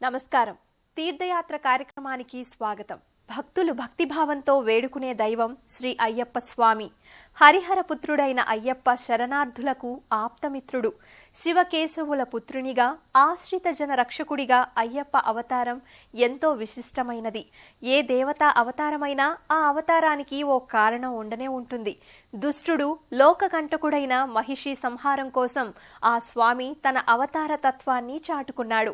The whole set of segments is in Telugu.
నమస్కారం. తీర్థయాత్ర కార్యక్రమానికి స్వాగతం. భక్తులు భక్తిభావంతో వేడుకునే దైవం శ్రీ అయ్యప్ప స్వామి. హరిహరపుత్రుడైన అయ్యప్ప శరణార్థులకు ఆప్తమిత్రుడు. శివకేశవుల పుత్రునిగా, ఆశ్రిత జన రక్షకుడిగా అయ్యప్ప అవతారం ఎంతో విశిష్టమైనది. ఏ దేవతా అవతారమైనా ఆ అవతారానికి ఓ కారణం ఉండనే ఉంటుంది. దుష్టుడు లోకకంటకుడైన మహిషి సంహారం కోసం ఆ స్వామి తన అవతార తత్వాన్ని చాటుకున్నాడు.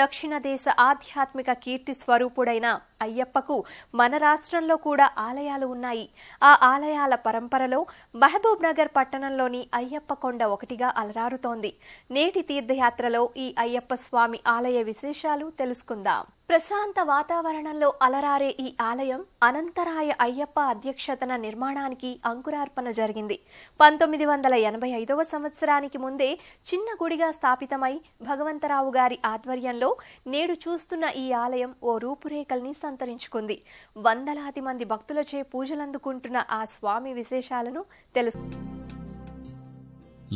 దక్షిణ దేశ ఆధ్యాత్మిక కీర్తి స్వరూపుడైన అయ్యప్పకు మన రాష్ట్రంలో కూడా ఆలయాలు ఉన్నాయి. ఆ ఆలయాల పరంపరలో మహబూబ్ నగర్ పట్టణంలోని అయ్యప్ప కొండ ఒకటిగా అలరారుతోంది. నేటి తీర్థయాత్రలో ఈ అయ్యప్ప స్వామి ఆలయ విశేషాలు తెలుసుకుందాం. ప్రశాంత వాతావరణంలో అలరారే ఈ ఆలయం అనంతరాయ అయ్యప్ప అధ్యక్షతన నిర్మాణానికి అంకురార్పణ జరిగింది. 1985వ సంవత్సరానికి ముందే చిన్న గుడిగా స్థాపితమై భగవంతరావు గారి ఆధ్వర్యంలో నేడు చూస్తున్న ఈ ఆలయం ఓ రూపురేఖల్ని సంతరించుకుంది. వందలాది మంది భక్తులచే పూజలందుకుంటున్న ఆ స్వామి విశేషాలను తెలుసు.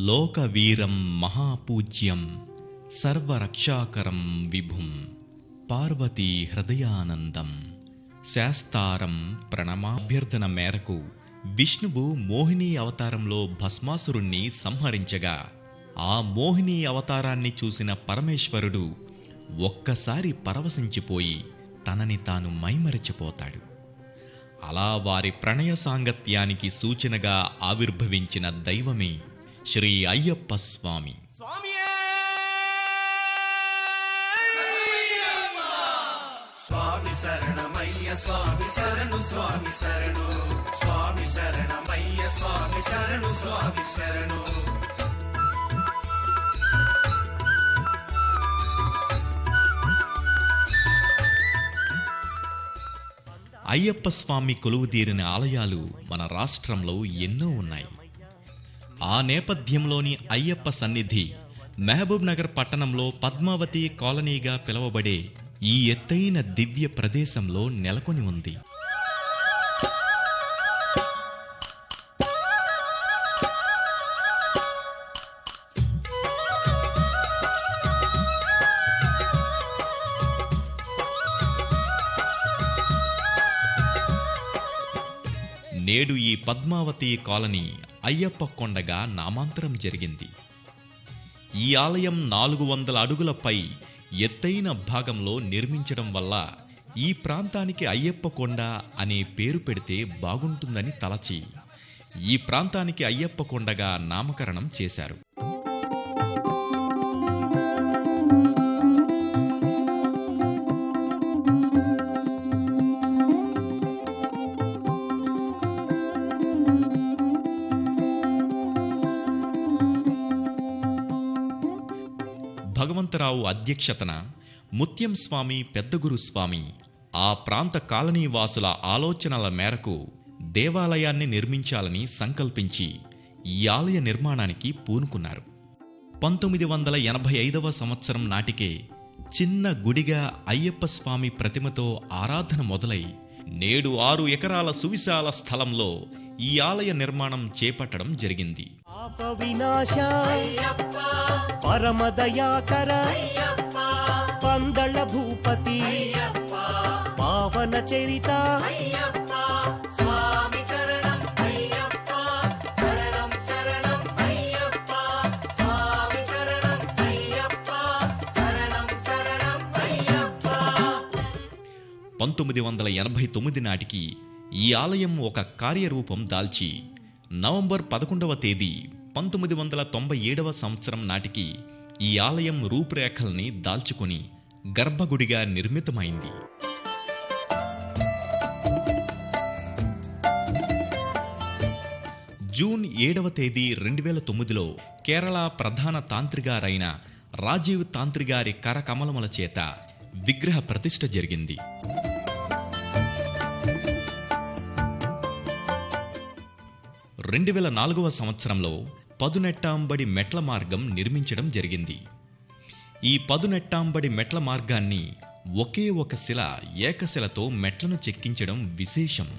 లోకవీరం మహాపూజ్యం సర్వరక్షాకరం విభుం పార్వతీ హృదయానందం శాస్తారం ప్రణమాభ్యర్థన మేరకు విష్ణువు మోహిని అవతారంలో భస్మాసురుణ్ణి సంహరించగా ఆ మోహిని అవతారాన్ని చూసిన పరమేశ్వరుడు ఒక్కసారి పరవశించిపోయి తనని తాను మైమరిచిపోతాడు. అలా వారి ప్రణయ సాంగత్యానికి సూచనగా ఆవిర్భవించిన దైవమే శ్రీ అయ్యప్ప స్వామి. స్వామి శరణమయ్య స్వామి శరణు స్వామి శరణు స్వామి శరణమయ్య స్వామి శరణు స్వామి శరణు. అయ్యప్ప స్వామి కొలువుదీరిన ఆలయాలు మన రాష్ట్రంలో ఎన్నో ఉన్నాయి. ఆ నేపథ్యంలోని అయ్యప్ప సన్నిధి మహబూబ్ నగర్ పట్టణంలో పద్మావతి కాలనీగా పిలువబడే ఈ ఎత్తైన దివ్య ప్రదేశంలో నెలకొని ఉంది. నేడు ఈ పద్మావతి కాలనీ అయ్యప్ప కొండగా నామాంతరం జరిగింది. ఈ ఆలయం 400 అడుగులపై ఎత్తైన భాగంలో నిర్మించడం వల్ల ఈ ప్రాంతానికి అయ్యప్ప కొండ అనే పేరు పెడితే బాగుంటుందని తలచి ఈ ప్రాంతానికి అయ్యప్ప కొండగా నామకరణం చేశారు. భగవంతరావు అధ్యక్షతన ముత్యం స్వామి, పెద్దగురు స్వామి ఆ ప్రాంత కాలనీ వాసుల ఆలోచనల మేరకు దేవాలయాన్ని నిర్మించాలని సంకల్పించి ఈ ఆలయ నిర్మాణానికి పూనుకున్నారు. 1985వ సంవత్సరం నాటికే చిన్న గుడిగా అయ్యప్ప స్వామి ప్రతిమతో ఆరాధన మొదలై నేడు 6 ఎకరాల సువిశాల స్థలంలో ఈ ఆలయ నిర్మాణం చేపట్టడం జరిగింది. పరమదయాకర పందళ భూపతి పావన చరిత స్వామి శరణం అయ్యప్ప శరణం శరణం అయ్యప్ప స్వామి శరణం అయ్యప్ప శరణం శరణం అయ్యప్ప. 1989 నాటికి ఈ ఆలయం ఒక కార్యరూపం దాల్చి నవంబర్ 11వ తేదీ 1997వ సంవత్సరం నాటికి ఈ ఆలయం రూపురేఖల్ని దాల్చుకొని గర్భగుడిగా నిర్మితమైంది. జూన్ 7వ తేదీ 2009లో కేరళ ప్రధాన తాంత్రిగారైన రాజీవ్ తాంత్రిగారి కరకమలముల చేత విగ్రహ ప్రతిష్ఠ జరిగింది. 2004వ సంవత్సరంలో పదునెట్టాంబడి మెట్ల మార్గం నిర్మించడం జరిగింది. ఈ పదునెట్టాంబడి మెట్ల మార్గాన్ని ఒకే ఒక శిల ఏకశిలతో మెట్లను చెక్కించడం విశేషం.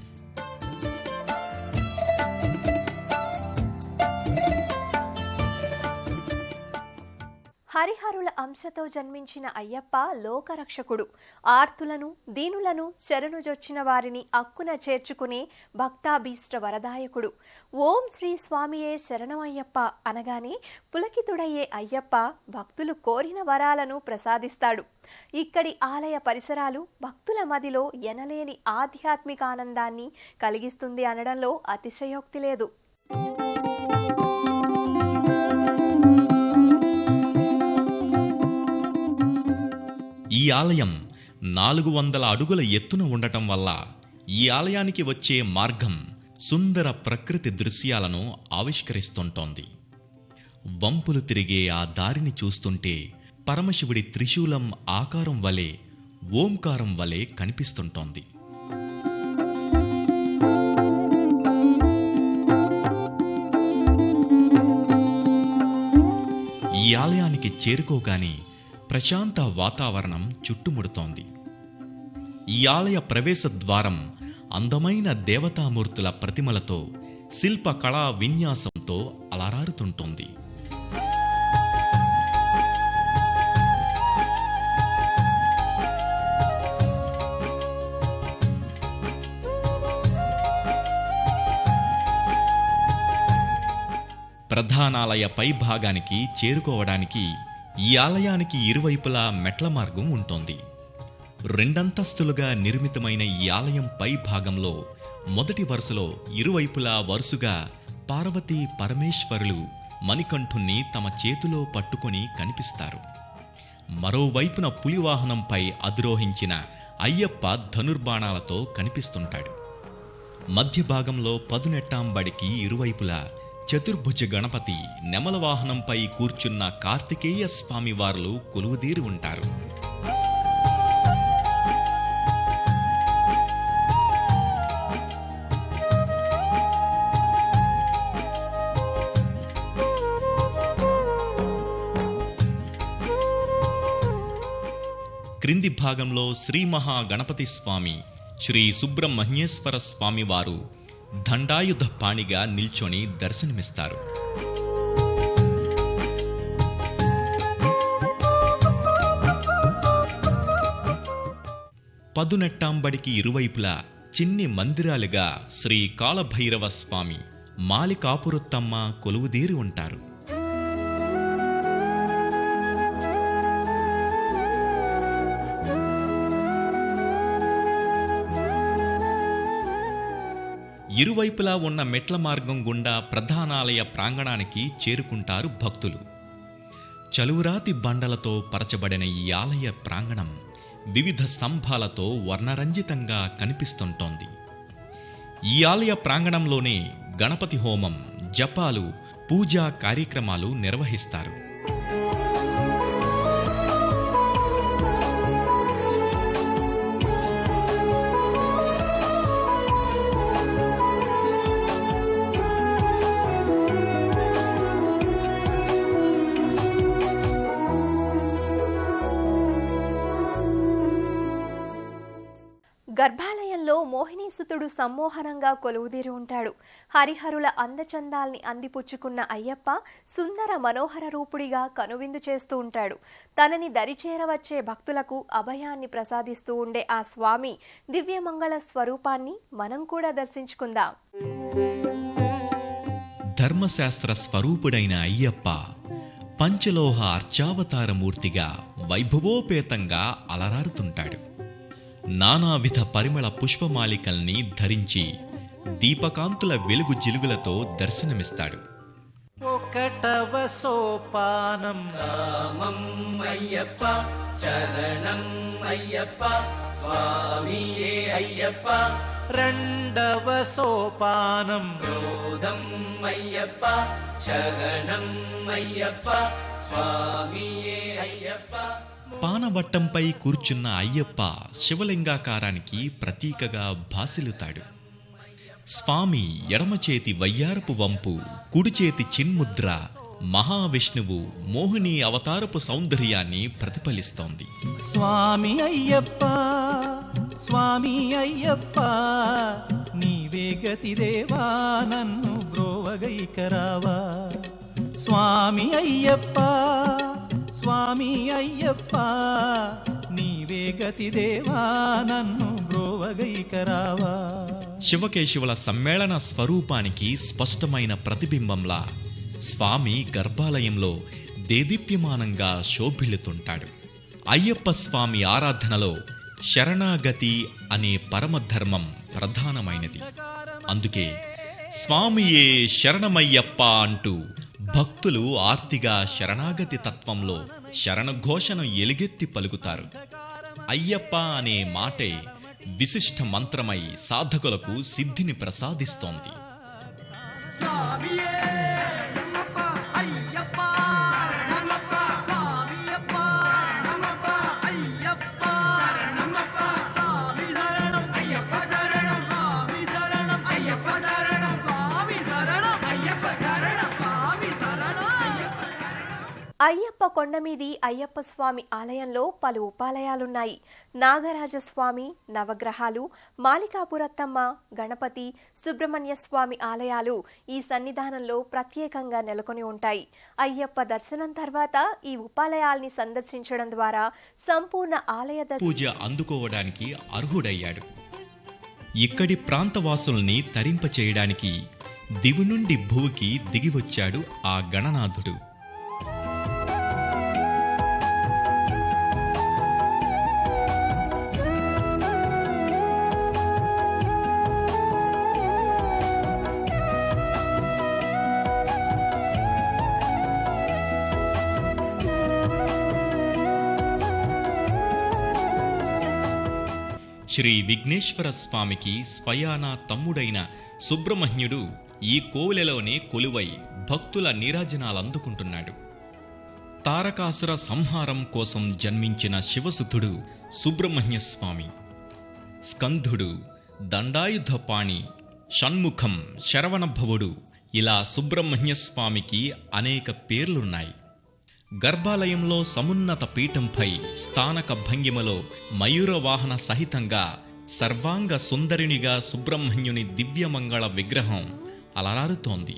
హరిహరుల అంశతో జన్మించిన అయ్యప్ప లోకరక్షకుడు. ఆర్తులను దీనులను శరణుజొచ్చిన వారిని అక్కున చేర్చుకునే భక్తాభీష్ట వరదాయకుడు. ఓం శ్రీ స్వామియే శరణమయ్యప్ప అనగానే పులకితుడయ్యే అయ్యప్ప భక్తులు కోరిన వరాలను ప్రసాదిస్తాడు. ఇక్కడి ఆలయ పరిసరాలు భక్తుల మదిలో ఎనలేని ఆధ్యాత్మిక ఆనందాన్ని కలిగిస్తుంది అనడంలో అతిశయోక్తి లేదు. ఈ ఆలయం 400 అడుగుల ఎత్తున ఉండటం వల్ల ఈ ఆలయానికి వచ్చే మార్గం సుందర ప్రకృతి దృశ్యాలను ఆవిష్కరిస్తుంటోంది. వంపులు తిరిగే ఆ దారిని చూస్తుంటే పరమశివుడి త్రిశూలం ఆకారం వలె ఓంకారం వలె కనిపిస్తుంటోంది. ఈ ఆలయానికి చేరుకోగానే ప్రశాంత వాతావరణం చుట్టుముడుతోంది. ఈ ఆలయ ప్రవేశ ద్వారం అందమైన దేవతామూర్తుల ప్రతిమలతో శిల్పకళా విన్యాసంతో అలరారుతుంటుంది. ప్రధానాలయ పై భాగానికి చేరుకోవడానికి ఈ ఆలయానికి ఇరువైపులా మెట్ల మార్గం ఉంటుంది. 2 అంతస్తులుగా నిర్మితమైన ఈ ఆలయం పై భాగంలో మొదటి వరుసలో ఇరువైపులా వరుసగా పార్వతీ పరమేశ్వరులు మణికంఠుణ్ణి తమ చేతిలో పట్టుకొని కనిపిస్తారు. మరోవైపున పులివాహనంపై అధిరోహించిన అయ్యప్ప ధనుర్బాణాలతో కనిపిస్తుంటాడు. మధ్య భాగంలో పదునెట్టాంబడికి ఇరువైపులా చతుర్భుజ గణపతి, నెమల వాహనంపై కూర్చున్న కార్తికేయ స్వామివార్లు కొలువుదీరి ఉంటారు. క్రింది భాగంలో శ్రీ మహాగణపతి స్వామి, శ్రీ సుబ్రహ్మణ్యేశ్వర స్వామివారు దండాయుధ పాణిగా నిల్చొని దర్శనమిస్తారు. పదునెట్టాంబడికి ఇరువైపులా చిన్ని మందిరాలుగా శ్రీ కాళభైరవ స్వామి, మాలికాపురుత్తమ్మ కొలువుదీరి ఉంటారు. ఇరువైపులా ఉన్న మెట్ల మార్గం గుండా ప్రధానాలయ ప్రాంగణానికి చేరుకుంటారు భక్తులు. చలువురాతి బండలతో పరచబడిన ఈ ఆలయ ప్రాంగణం వివిధ స్తంభాలతో వర్ణరంజితంగా కనిపిస్తుంటోంది. ఈ ఆలయ ప్రాంగణంలోనే గణపతి హోమం, జపాలు, పూజా కార్యక్రమాలు నిర్వహిస్తారు. గర్భాలయంలో మోహినీసుతుడు సమ్మోహనంగా కొలువుదీరి ఉంటాడు. హరిహరుల అందచందాల్ని అందిపుచ్చుకున్న అయ్యప్ప సుందర మనోహర రూపుడిగా కనువిందు చేస్తూ ఉంటాడు. తనని దరిచేరవచ్చే భక్తులకు అభయాన్ని ప్రసాదిస్తూ ఉండే ఆ స్వామి దివ్యమంగళ స్వరూపాన్ని మనం కూడా దర్శించుకుందాం. ధర్మశాస్త్ర స్వరూపుడైన అయ్యప్ప పంచలోహ అర్చావతారమూర్తిగా వైభవోపేతంగా అలరారుతుంటాడు. నానావిధ పరిమళ పుష్పమాలికల్ని ధరించి దీపకాంతుల వెలుగు జిలుగులతో దర్శనమిస్తాడు. ఒకటవ సోపానం రామం అయ్యప్ప శరణం అయ్యప్ప స్వామియే అయ్యప్ప. రెండవ సోపానం క్రోధం అయ్యప్ప శరణం అయ్యప్ప స్వామియే అయ్యప్ప. పానవట్టంపై కూర్చున్న అయ్యప్ప శివలింగాకారానికి ప్రతీకగా భాసిల్లుతాడు. స్వామి ఎడమచేతి వయ్యారపు వంపు, కుడిచేతి చిన్ముద్ర మహావిష్ణువు మోహిని అవతారపు సౌందర్యాన్ని ప్రతిఫలిస్తోంది. స్వామి అయ్యప్ప, స్వామి అయ్యప్ప, నీవే గతిదేవా నన్ను బ్రోవగైకరావా. స్వామి అయ్యప్ప, స్వామి అయ్యప్ప నీవే గతి దేవా నన్ను బ్రోవగైకరావా. శివకేశవుల సమ్మేళన స్వరూపానికి స్పష్టమైన ప్రతిబింబంలా స్వామి గర్భాలయంలో దేదీప్యమానంగా శోభిల్లుతుంటాడు. అయ్యప్ప స్వామి ఆరాధనలో శరణాగతి అనే పరమధర్మం ప్రధానమైనది. అందుకే స్వామియే శరణమయ్యప్ప అంటూ భక్తులు ఆర్తిగా శరణాగతి తత్వంలో శరణఘోషను ఎలుగెత్తి పలుకుతారు. అయ్యప్ప అనే మాటే విశిష్ట మంత్రమై సాధకులకు సిద్ధిని ప్రసాదిస్తోంది. అయ్యప్ప కొండమీది అయ్యప్ప స్వామి ఆలయంలో పలు ఉపాలయాలున్నాయి. నాగరాజస్వామి, నవగ్రహాలు, మాలికాపురత్తమ్మ, గణపతి, సుబ్రహ్మణ్య స్వామి ఆలయాలు ఈ సన్నిధానంలో ప్రత్యేకంగా నెలకొని ఉంటాయి. అయ్యప్ప దర్శనం తర్వాత ఈ ఉపాలయాల్ని సందర్శించడం ద్వారా సంపూర్ణ ఆలయ పూజ అందుకోవడానికి అర్హుడయ్యాడు. ఇక్కడి ప్రాంతవాసుల్ని తరింపచేయడానికి దివి నుండి భూకి దిగివచ్చాడు ఆ గణనాథుడు. శ్రీ విఘ్నేశ్వర స్వామికి స్వయాన తమ్ముడైన సుబ్రహ్మణ్యుడు ఈ కోవెలలోనే కొలువై భక్తుల నీరాజనాలందుకుంటున్నాడు. తారకాసుర సంహారం కోసం జన్మించిన శివసుతుడు సుబ్రహ్మణ్య స్వామి. స్కంధుడు, దండాయుధపాణి, షణ్ముఖం, శరవణభవుడు ఇలా సుబ్రహ్మణ్య స్వామికి అనేక పేర్లున్నాయి. గర్భాలయంలో సమున్నత పీఠంపై స్థానక భంగిమలో మయూరవాహన సహితంగా సర్వాంగ సుందరినిగా సుబ్రహ్మణ్యుని దివ్యమంగళ విగ్రహం అలరారుతోంది.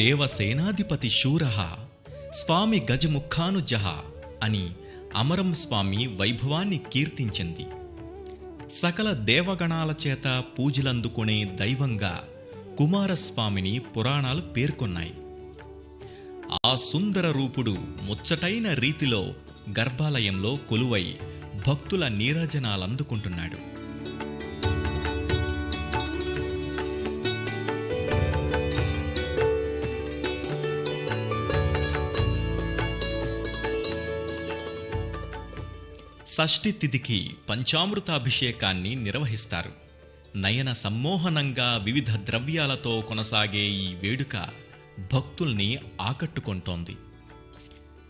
దేవసేనాధిపతి శూరః స్వామి గజముఖానుజః అని అమరం స్వామి వైభవాన్ని కీర్తించింది. సకల దేవగణాల చేత పూజలందుకునే దైవంగా కుమారస్వామిని పురాణాలు పేర్కొన్నాయి. ఆ సుందర రూపుడు ముచ్చటైన రీతిలో గర్భాలయంలో కొలువై భక్తుల నీరాజనాలందుకుంటున్నాడు. షష్ఠి తిథికి పంచామృతాభిషేకాన్ని నిర్వహిస్తారు. నయన సమ్మోహనంగా వివిధ ద్రవ్యాలతో కొనసాగే ఈ వేడుక భక్తుల్ని ఆకట్టుకుంటోంది.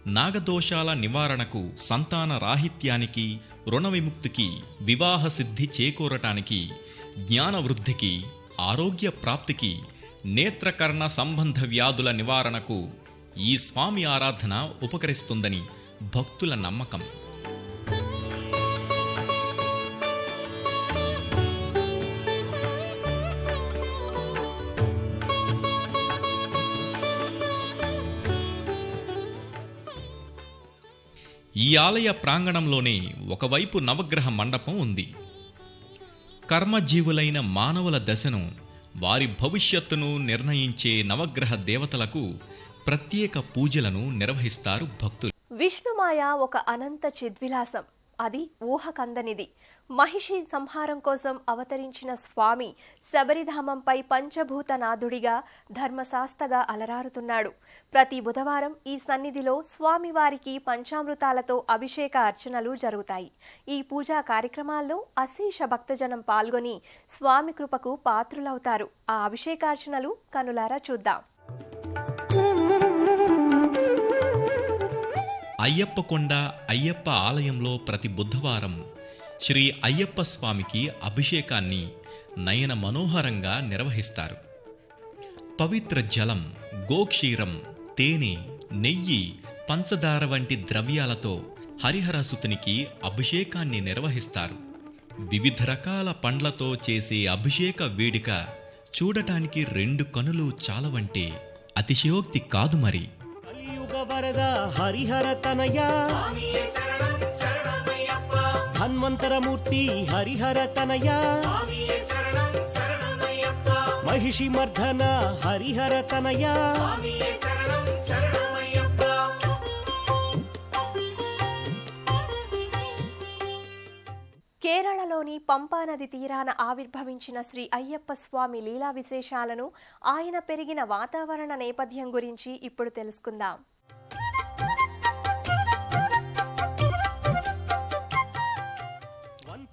నాగదోషాల నివారణకు, సంతాన రాహిత్యానికి, రుణ విముక్తికి, వివాహ సిద్ధి చేకూరటానికి, జ్ఞానవృద్ధికి, ఆరోగ్య ప్రాప్తికి, నేత్రకర్ణ సంబంధ వ్యాధుల నివారణకు ఈ స్వామి ఆరాధన ఉపకరిస్తుందని భక్తుల నమ్మకం. ఈ ఆలయ ప్రాంగణంలోనే ఒకవైపు నవగ్రహ మండపం ఉంది. కర్మజీవులైన మానవుల దశను, వారి భవిష్యత్తును నిర్ణయించే నవగ్రహ దేవతలకు ప్రత్యేక పూజలను నిర్వహిస్తారు భక్తులు. విష్ణుమాయ ఒక అనంత చిద్విలాసం. అది ఊహకందనిది. మహిషి సంహారం కోసం అవతరించిన స్వామి శబరిధామంపై పంచభూతనాథుడిగా ధర్మశాస్త్రగా అలరారుతున్నాడు. ప్రతి బుధవారం ఈ సన్నిధిలో స్వామివారికి పంచామృతాలతో అభిషేక అర్చనలు జరుగుతాయి. ఈ పూజా కార్యక్రమాల్లో అశేష భక్తజనం పాల్గొని స్వామి కృపకు పాత్రులవుతారు. ఆ అభిషేకార్చనలు కనులారా చూద్దాం. అయ్యప్పకొండ అయ్యప్ప ఆలయంలో ప్రతి బుధవారం శ్రీ అయ్యప్ప స్వామికి అభిషేకాన్ని నయన మనోహరంగా నిర్వహిస్తారు. పవిత్ర జలం, గోక్షీరం, తేనె, నెయ్యి, పంచదార వంటి ద్రవ్యాలతో హరిహరసుతునికి అభిషేకాన్ని నిర్వహిస్తారు. వివిధ రకాల పండ్లతో చేసే అభిషేక వేడుక చూడటానికి 2 కనులు చాలవంటే అతిశయోక్తి కాదు మరి. కలియుగ వరద హరిహర తనయ ధన్వంతరమూర్తి హరిహర తనయ మహిషి మర్ధన హరిహర తనయ కేరళలోని పంపానది తీరాన ఆవిర్భవించిన శ్రీ అయ్యప్ప స్వామి లీలా విశేషాలను, ఆయన పెరిగిన వాతావరణ నేపథ్యం గురించి ఇప్పుడు తెలుసుకుందాం.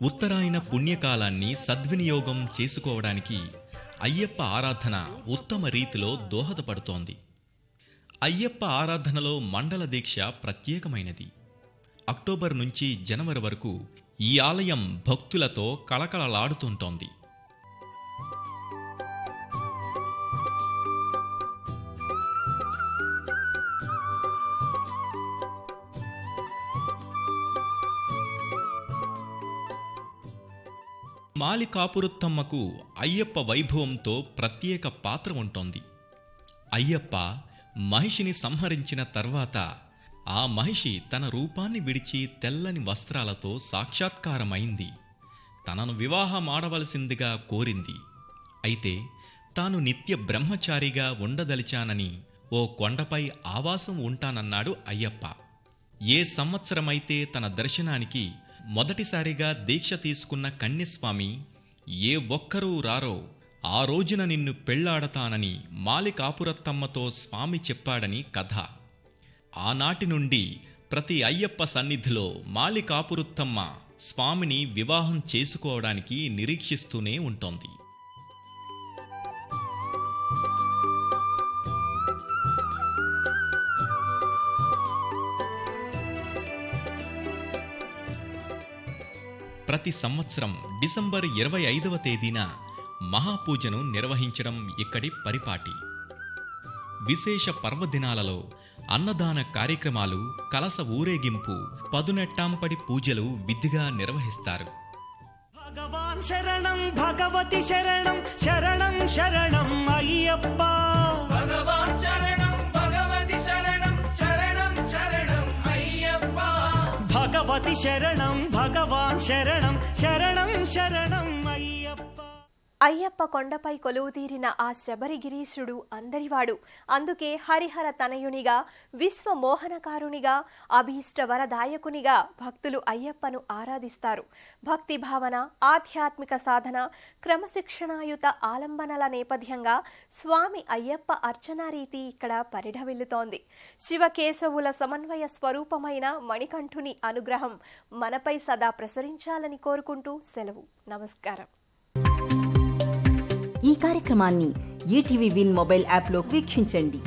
ఉత్తరాయణ పుణ్యకాలాన్ని సద్వినియోగం చేసుకోవడానికి అయ్యప్ప ఆరాధన ఉత్తమ రీతిలో దోహదపడుతోంది. అయ్యప్ప ఆరాధనలో మండల దీక్ష ప్రత్యేకమైనది. అక్టోబర్ నుంచి జనవరి వరకు ఈ ఆలయం భక్తులతో కళకళలాడుతుంటోంది. మాలికాపురుత్తమ్మకు అయ్యప్ప వైభవంతో ప్రత్యేక పాత్ర ఉంటోంది. అయ్యప్ప మహిషిని సంహరించిన తర్వాత ఆ మహిషి తన రూపాన్ని విడిచి తెల్లని వస్త్రాలతో సాక్షాత్కారమైంది. తనను వివాహమాడవలసిందిగా కోరింది. అయితే తాను నిత్య బ్రహ్మచారిగా ఉండదలిచానని ఓ కొండపై ఆవాసం ఉంటానన్నాడు అయ్యప్ప. ఏ సంవత్సరమైతే తన దర్శనానికి మొదటిసారిగా దీక్ష తీసుకున్న కన్యస్వామి ఏ ఒక్కరూ రారో ఆ రోజున నిన్ను పెళ్లాడతానని మాలికాపురత్తమ్మతో స్వామి చెప్పాడని కథ. ఆనాటి నుండి ప్రతి అయ్యప్ప సన్నిధిలో మాలికాపురుత్తమ్మ స్వామిని వివాహం చేసుకోవడానికి నిరీక్షిస్తూనే ఉంటోంది. ప్రతి సంవత్సరం డిసెంబర్ 25వ తేదీన మహాపూజను నిర్వహించడం ఇక్కడి పరిపాటి. విశేష పర్వదినాలలో అన్నదాన కార్యక్రమాలు, కలస ఊరేగింపు, పదునెట్టాంపడి పూజలు విధిగా నిర్వహిస్తారు. భగవాన్ శరణం భగవతి శరణం శరణం శరణం అయ్యప్ప భగవాన్ శరణం భగవతి శరణం శరణం శరణం అయ్యప్ప భగవతి శరణం భగవాన్ శరణం శరణం శరణం అయ్యప్ప. అయ్యప్ప కొండపై కొలువుతీరిన ఆ శబరిగిరీశుడు అందరివాడు. అందుకే హరిహర తనయునిగా, విశ్వమోహనకారునిగా, అభీష్ట వరదాయకునిగా భక్తులు అయ్యప్పను ఆరాధిస్తారు. భక్తి భావన, ఆధ్యాత్మిక సాధన, క్రమశిక్షణాయుత ఆలంబనల నేపథ్యంగా స్వామి అయ్యప్ప అర్చనా రీతి ఇక్కడ పరిఢవిల్లుతోంది. శివకేశవుల సమన్వయ స్వరూపమైన మణికంఠుని అనుగ్రహం మనపై సదా ప్రసరించాలని కోరుకుంటూ సెలవు. నమస్కారం. ఈ కార్యక్రమాన్ని ఈటీవీ విన్ మొబైల్ యాప్లో వీక్షించండి.